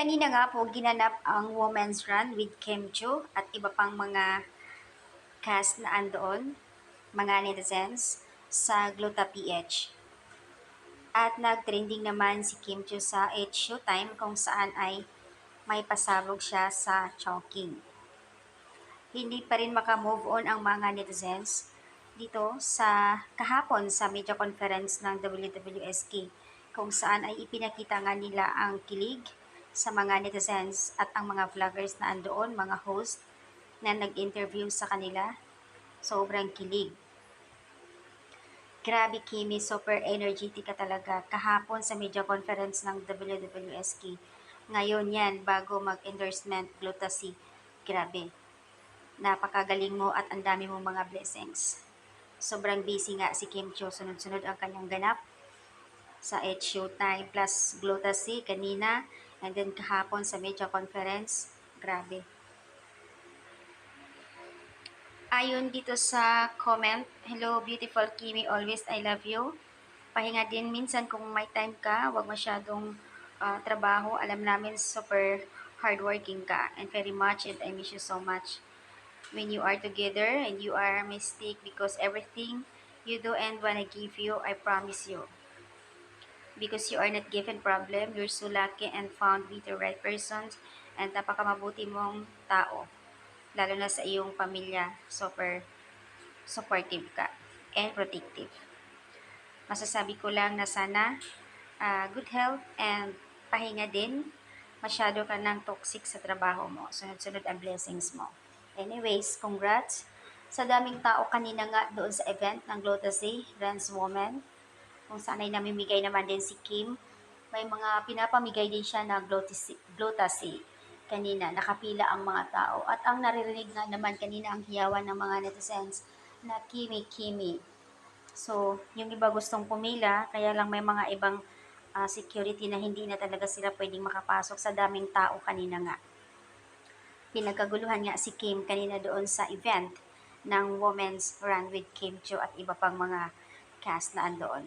Kanina nga po ginanap ang Women's Run with Kim Chiu at iba pang mga cast na andoon, mga netizens, sa Gluta PH. At nag-trending naman si Kim Chiu sa H Showtime kung saan ay may pasabog siya sa Chowking. Hindi pa rin makamove on ang mga netizens dito sa kahapon sa media conference ng WWSK kung saan ay ipinakita nga nila ang kilig sa mga netizens at ang mga vloggers na andoon, mga host na nag-interview sa kanila. Sobrang kilig. Grabe Kimi, super energetic ka talaga kahapon sa media conference ng WWSK. Ngayon yan, bago mag-endorsement Glutasy. Grabe. Napakagaling mo at ang dami mong mga blessings. Sobrang busy nga si Kim Chiu, sunod-sunod ang kanyang ganap sa H Showtime plus Glutasy kanina and then kahapon sa media conference. Grabe. Ayon dito sa comment, hello beautiful Kimi, always I love you. Pahinga din minsan kung may time ka, wag masyadong trabaho. Alam namin super hardworking ka and very much and I miss you so much. When you are together and you are mistake because everything you do and wanna give you, I promise you. Because you are not given problem, you're so lucky and found with the right person and napakamabuti mong tao. Lalo na sa iyong pamilya, super supportive ka and protective. Masasabi ko lang na sana good health and pahinga din. Masyado ka ng toxic sa trabaho mo. Sunod-sunod ang blessings mo. Anyways, congrats sa daming tao kanina nga doon sa event ng Glutasy, Trans Woman. Kung saan ay namimigay naman din si Kim. May mga pinapamigay din siya na Glutasy. Kanina, nakapila ang mga tao. At ang naririnig nga naman kanina ang hiyawan ng mga netizens na Kimi, Kimi. So, yung iba gustong pumila, kaya lang may mga ibang security na hindi na talaga sila pwedeng makapasok sa daming tao kanina nga. Pinagkaguluhan nga si Kim kanina doon sa event ng Women's Run with Kim Chiu at iba pang mga cast na andoon.